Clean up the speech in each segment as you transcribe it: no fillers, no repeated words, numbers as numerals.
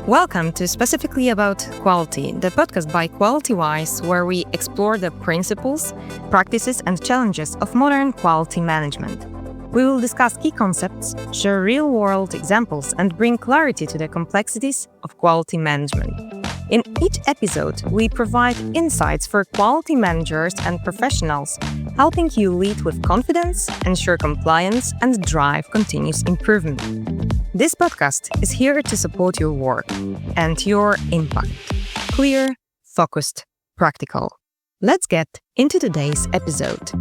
Welcome to Specifically About Quality, the podcast by Qualitywise, where we explore the principles, practices, and challenges of modern quality management. We will discuss key concepts, share real-world examples, and bring clarity to the complexities of quality management. In each episode, we provide insights for quality managers and professionals, helping you lead with confidence, ensure compliance, and drive continuous improvement. This podcast is here to support your work and your impact. Clear, focused, practical. Let's get into today's episode.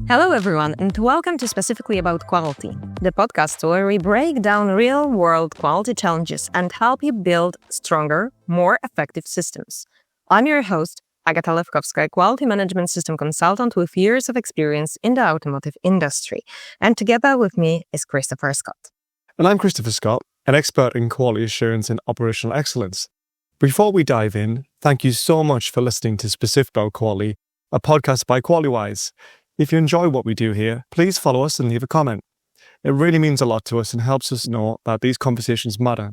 Hello everyone, and welcome to Specifically About Quality, the podcast where we break down real-world quality challenges and help you build stronger, more effective systems. I'm your host, Agata Lewkowska, quality management system consultant with years of experience in the automotive industry. And together with me is Christopher Scott. And I'm Christopher Scott, an expert in quality assurance and operational excellence. Before we dive in, thank you so much for listening to Specific About Quality, a podcast by Qualitywise. If you enjoy what we do here, please follow us and leave a comment. It really means a lot to us and helps us know that these conversations matter.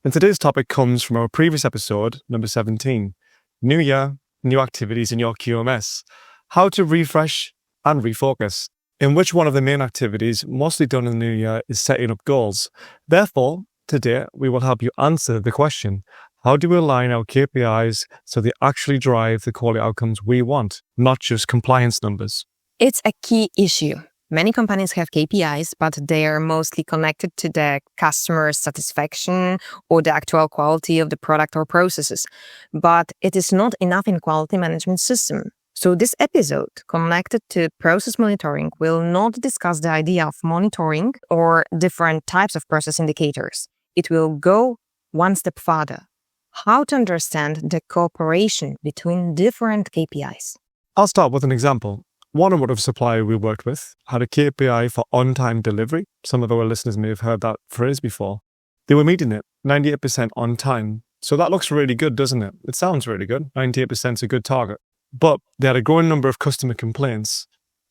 And today's topic comes from our previous episode, number 17, New Year, New Activities in Your QMS, How to Refresh and Refocus, in which one of the main activities mostly done in the new year is setting up goals. Therefore, today we will help you answer the question, how do we align our KPIs so they actually drive the quality outcomes we want, not just compliance numbers? It's a key issue. Many companies have KPIs, but they are mostly connected to the customer satisfaction or the actual quality of the product or processes. But it is not enough in quality management system. So this episode, connected to process monitoring, will not discuss the idea of monitoring or different types of process indicators. It will go one step further. How to understand the cooperation between different KPIs. I'll start with an example. One automotive supplier we worked with had a KPI for on-time delivery. Some of our listeners may have heard that phrase before. They were meeting it, 98% on time. So that looks really good, doesn't it? It sounds really good. 98% is a good target. But they had a growing number of customer complaints.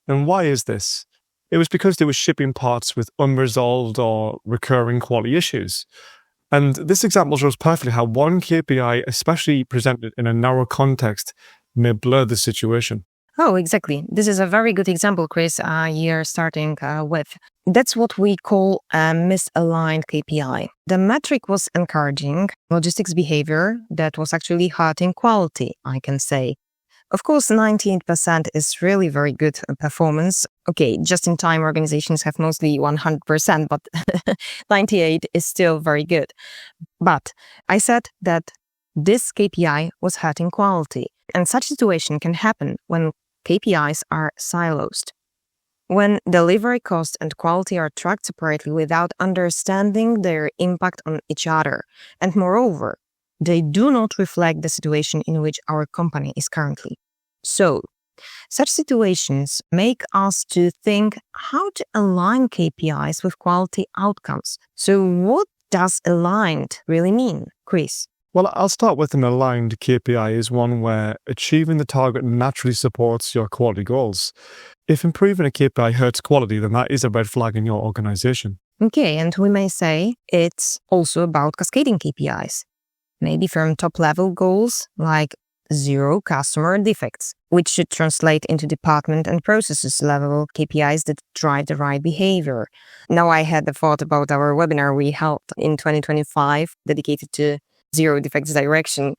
And why is this? It was because they were shipping parts with unresolved or recurring quality issues. And this example shows perfectly how one KPI, especially presented in a narrow context, may blur the situation. Oh, exactly. This is a very good example, Chris, you're starting with. That's what we call a misaligned KPI. The metric was encouraging logistics behavior that was actually hurting quality, I can say. Of course, 98% is really very good performance. Okay, just-in-time organizations have mostly 100%, but 98 is still very good. But I said that this KPI was hurting quality. And such situation can happen when KPIs are silos. When delivery cost and quality are tracked separately without understanding their impact on each other. And moreover, they do not reflect the situation in which our company is currently. So, such situations make us to think how to align KPIs with quality outcomes. So what does aligned really mean, Chris? Well, I'll start with an aligned KPI is one where achieving the target naturally supports your quality goals. If improving a KPI hurts quality, then that is a red flag in your organization. Okay, and we may say it's also about cascading KPIs. Maybe from top-level goals like zero customer defects, which should translate into department and processes level KPIs that drive the right behavior. Now I had the thought about our webinar we held in 2025 dedicated to zero defects direction.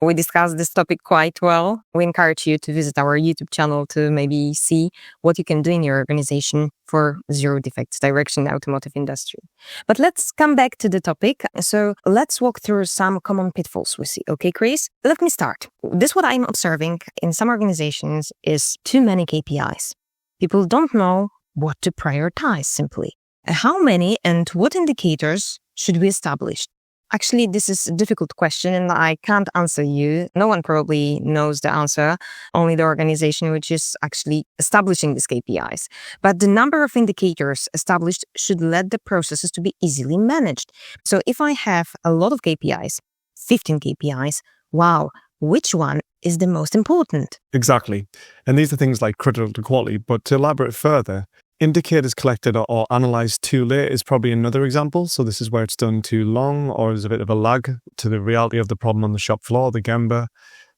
We discussed this topic quite well. We encourage you to visit our YouTube channel to maybe see what you can do in your organization for zero defects direction in the automotive industry. But let's come back to the topic. So let's walk through some common pitfalls we see. Okay, Chris? Let me start. This what I'm observing in some organizations is too many KPIs. People don't know what to prioritize simply. How many and what indicators should we establish? Actually, this is a difficult question and I can't answer you. No one probably knows the answer, only the organization which is actually establishing these KPIs. But the number of indicators established should let the processes to be easily managed. So if I have a lot of KPIs, 15 KPIs, wow, which one is the most important? Exactly. And these are things like critical to quality, but to elaborate further, Indicators collected or analysed too late is probably another example. So this is where it's done too long or there's a bit of a lag to the reality of the problem on the shop floor, the Gemba.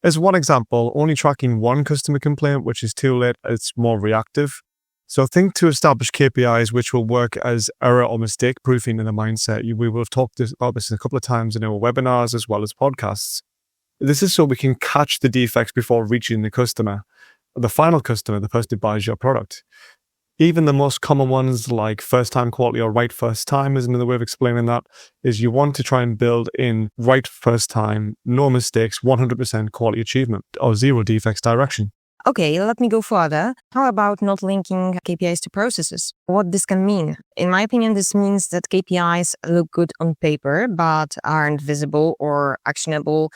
As one example, only tracking one customer complaint, which is too late, it's more reactive. So think to establish KPIs which will work as error or mistake proofing in the mindset. We will have talked about this a couple of times in our webinars as well as podcasts. This is so we can catch the defects before reaching the customer, the final customer, the person who buys your product. Even the most common ones like first-time quality or right first time is another way of explaining that, is you want to try and build in right first time, no mistakes, 100% quality achievement or zero defects direction. Okay, let me go further. How about not linking KPIs to processes? What this can mean? In my opinion, this means that KPIs look good on paper, but aren't visible or actionable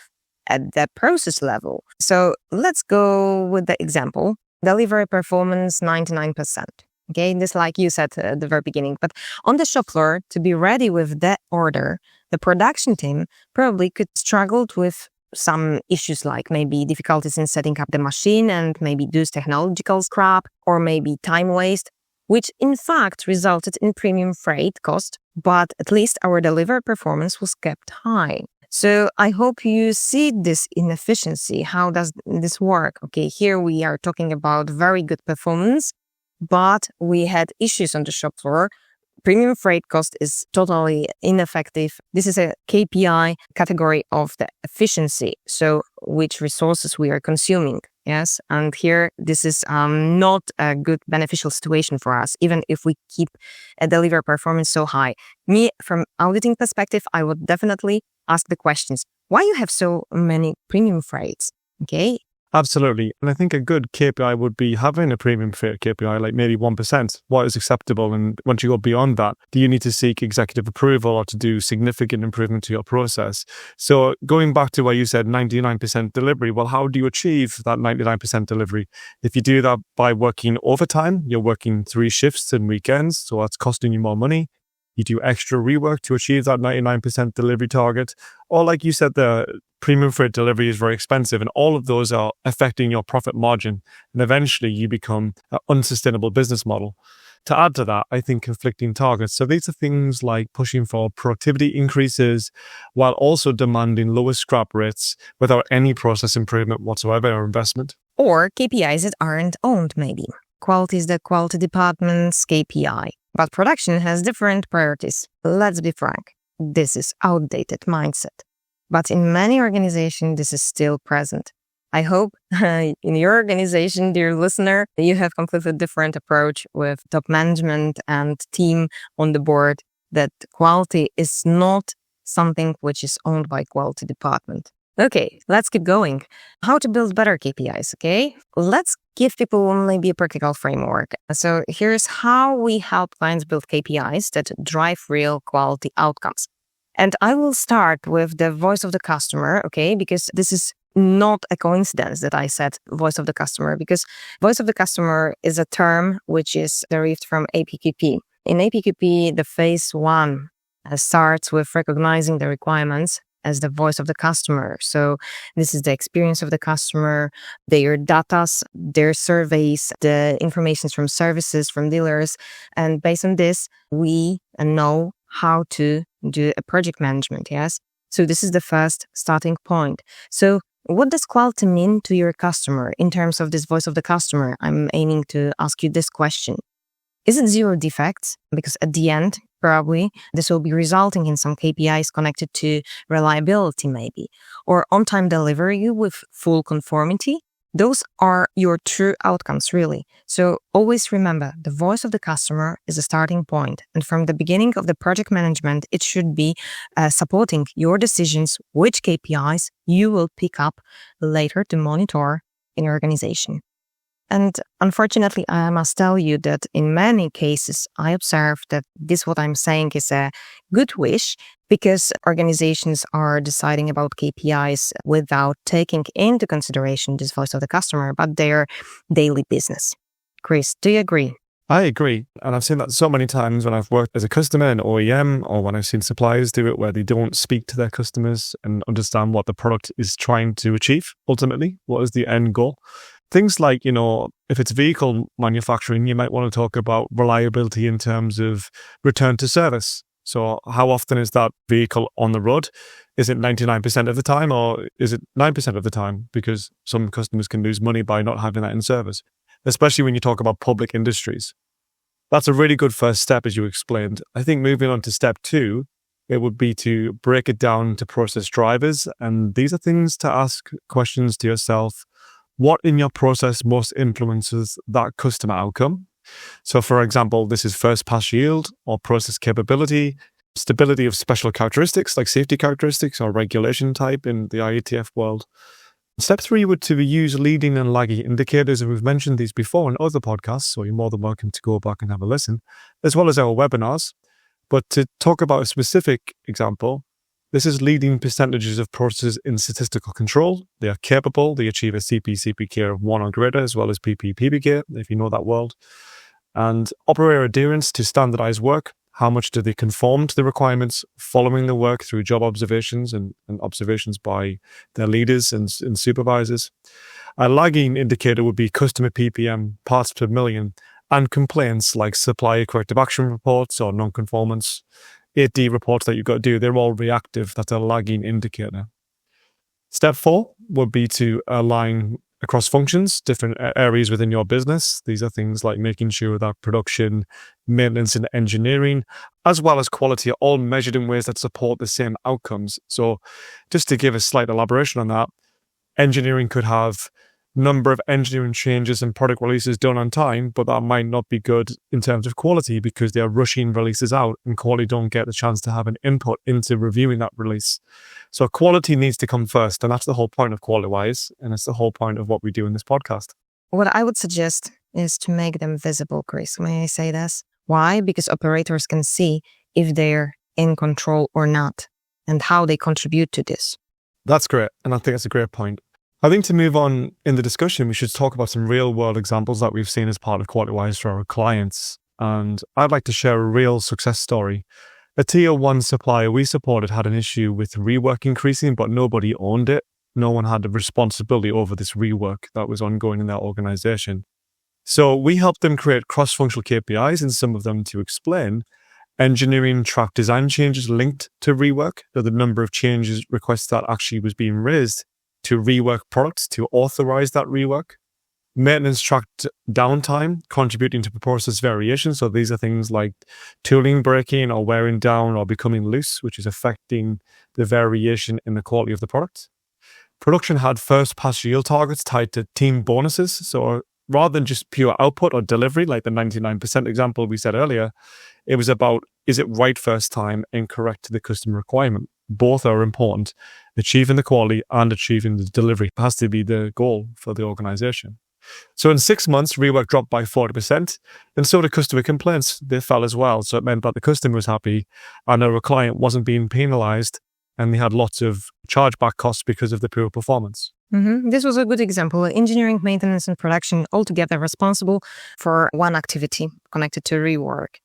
at the process level. So let's go with the example. Delivery performance 99%. Okay, this like you said at the very beginning. But on the shop floor, to be ready with that order, the production team probably could struggle with some issues like maybe difficulties in setting up the machine and maybe those technological scrap or maybe time waste, which in fact resulted in premium freight cost, but at least our delivery performance was kept high. So I hope you see this inefficiency. How does this work? Okay, here we are talking about very good performance, but we had issues on the shop floor. Premium freight cost is totally ineffective. This is a KPI category of the efficiency. So which resources we are consuming. Yes. And here, this is not a good beneficial situation for us, even if we keep a delivery performance so high. Me, from auditing perspective, I would definitely ask the questions. Why you have so many premium freights? Okay. Absolutely. And I think a good KPI would be having a premium freight KPI, like maybe 1%. What is acceptable? And once you go beyond that, do you need to seek executive approval or to do significant improvement to your process? So going back to where you said 99% delivery, well, how do you achieve that 99% delivery? If you do that by working overtime, you're working 3 shifts and weekends, so that's costing you more money. You do extra rework to achieve that 99% delivery target. Or like you said, the premium freight delivery is very expensive, and all of those are affecting your profit margin. And eventually you become an unsustainable business model. To add to that, I think conflicting targets. So these are things like pushing for productivity increases while also demanding lower scrap rates without any process improvement whatsoever or investment. Or KPIs that aren't owned, maybe. Quality is the quality department's KPI. But production has different priorities. Let's be frank, this is outdated mindset. But in many organizations, this is still present. I hope in your organization, dear listener, you have completely different approach with top management and team on the board, that quality is not something which is owned by quality department. Okay, let's keep going. How to build better KPIs, okay? Let's give people maybe a practical framework. So here's how we help clients build KPIs that drive real quality outcomes. And I will start with the voice of the customer, okay? Because this is not a coincidence that I said voice of the customer, because voice of the customer is a term which is derived from APQP. In APQP, the phase 1 starts with recognizing the requirements as the voice of the customer. So this is the experience of the customer, their data, their surveys, the information from services, from dealers. And based on this, we know how to do a project management, yes? So this is the first starting point. So what does quality mean to your customer in terms of this voice of the customer? I'm aiming to ask you this question. Is it zero defects? Because at the end, probably, this will be resulting in some KPIs connected to reliability maybe, or on-time delivery with full conformity. Those are your true outcomes, really. So always remember, the voice of the customer is a starting point. And from the beginning of the project management, it should be supporting your decisions, which KPIs you will pick up later to monitor in your organization. And unfortunately, I must tell you that in many cases, I observe that this, what I'm saying, is a good wish, because organizations are deciding about KPIs without taking into consideration this voice of the customer, but their daily business. Chris, do you agree? I agree. And I've seen that so many times when I've worked as a customer in OEM, or when I've seen suppliers do it where they don't speak to their customers and understand what the product is trying to achieve ultimately. What is the end goal? Things like, if it's vehicle manufacturing, you might want to talk about reliability in terms of return to service. So how often is that vehicle on the road? Is it 99% of the time, or is it 9% of the time? Because some customers can lose money by not having that in service, especially when you talk about public industries. That's a really good first step, as you explained. I think moving on to step 2, it would be to break it down to process drivers. And these are things to ask questions to yourself. What in your process most influences that customer outcome? So, for example, this is first pass yield or process capability, stability of special characteristics like safety characteristics or regulation type in the IETF world. Step 3 would to use leading and lagging indicators, and we've mentioned these before in other podcasts, so you're more than welcome to go back and have a listen, as well as our webinars. But to talk about a specific example, this is leading percentages of processes in statistical control. They are capable, they achieve a CP/CPK of 1 or greater, as well as PP/PPK, if you know that world. And operator adherence to standardized work. How much do they conform to the requirements following the work through job observations and observations by their leaders and supervisors? A lagging indicator would be customer PPM, parts per million, and complaints like supplier corrective action reports or non-conformance, 8D reports that you've got to do. They're all reactive. That's a lagging indicator. Step 4 would be to align across functions, different areas within your business. These are things like making sure that production, maintenance, and engineering, as well as quality, are all measured in ways that support the same outcomes. So just to give a slight elaboration on that, engineering could have number of engineering changes and product releases done on time, but that might not be good in terms of quality because they are rushing releases out and quality don't get the chance to have an input into reviewing that release. So quality needs to come first, and that's the whole point of Qualitywise, and it's the whole point of what we do in this podcast. What I would suggest is to make them visible, Chris. May I say this? Why? Because operators can see if they're in control or not and how they contribute to this. That's great, and I think that's a great point. I think to move on in the discussion, we should talk about some real world examples that we've seen as part of Qualitywise for our clients. And I'd like to share a real success story. A tier 1 supplier we supported had an issue with rework increasing, but nobody owned it. No one had the responsibility over this rework that was ongoing in their organization. So we helped them create cross-functional KPIs, and some of them to explain. Engineering tracked design changes linked to rework, so the number of changes requests that actually was being raised to rework products to authorize that rework. Maintenance tracked downtime, contributing to process variation. So these are things like tooling breaking or wearing down or becoming loose, which is affecting the variation in the quality of the product. Production had first pass yield targets tied to team bonuses. So rather than just pure output or delivery, like the 99% example we said earlier, it was about, is it right first time and correct to the customer requirement? Both are important. Achieving the quality and achieving the delivery has to be the goal for the organization. So in 6 months, rework dropped by 40%, and so did customer complaints. They fell as well. So it meant that the customer was happy and our client wasn't being penalized, and they had lots of chargeback costs because of the poor performance. This was a good example. Engineering, maintenance, and production all together responsible for one activity connected to rework.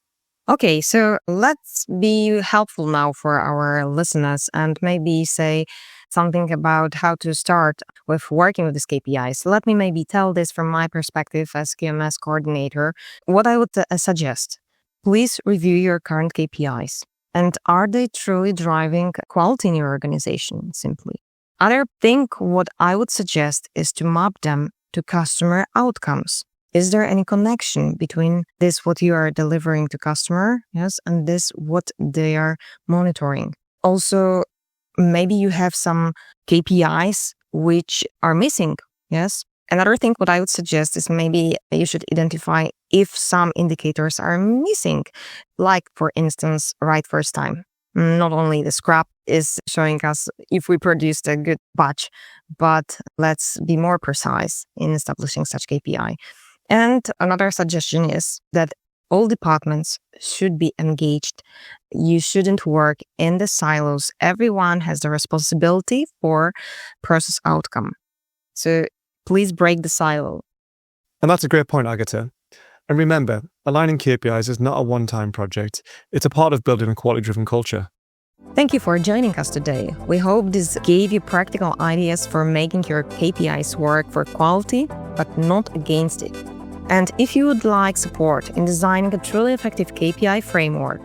Okay, so let's be helpful now for our listeners and maybe say something about how to start with working with these KPIs. Let me maybe tell this from my perspective as QMS coordinator. What I would suggest, please review your current KPIs. And are they truly driving quality in your organization, simply? Other thing, what I would suggest is to map them to customer outcomes. Is there any connection between this, what you are delivering to customer, yes, and this, what they are monitoring? Also, maybe you have some KPIs which are missing, yes? Another thing, what I would suggest is maybe you should identify if some indicators are missing, like, for instance, right first time. Not only the scrap is showing us if we produced a good batch, but let's be more precise in establishing such KPI. And another suggestion is that all departments should be engaged. You shouldn't work in the silos. Everyone has the responsibility for process outcome. So please break the silo. And that's a great point, Agata. And remember, aligning KPIs is not a one-time project. It's a part of building a quality-driven culture. Thank you for joining us today. We hope this gave you practical ideas for making your KPIs work for quality, but not against it. And if you would like support in designing a truly effective KPI framework,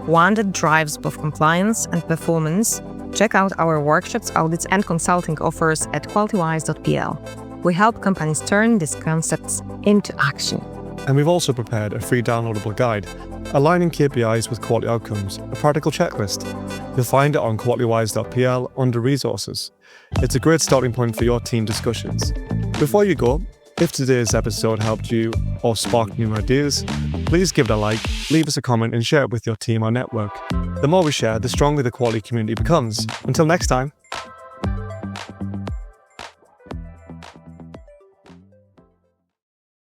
one that drives both compliance and performance, check out our workshops, audits, and consulting offers at Qualitywise.pl. We help companies turn these concepts into action. And we've also prepared a free downloadable guide, Aligning KPIs with Quality Outcomes, a practical checklist. You'll find it on Qualitywise.pl under Resources. It's a great starting point for your team discussions. Before you go, if today's episode helped you or sparked new ideas, please give it a like, leave us a comment and share it with your team or network. The more we share, the stronger the quality community becomes. Until next time.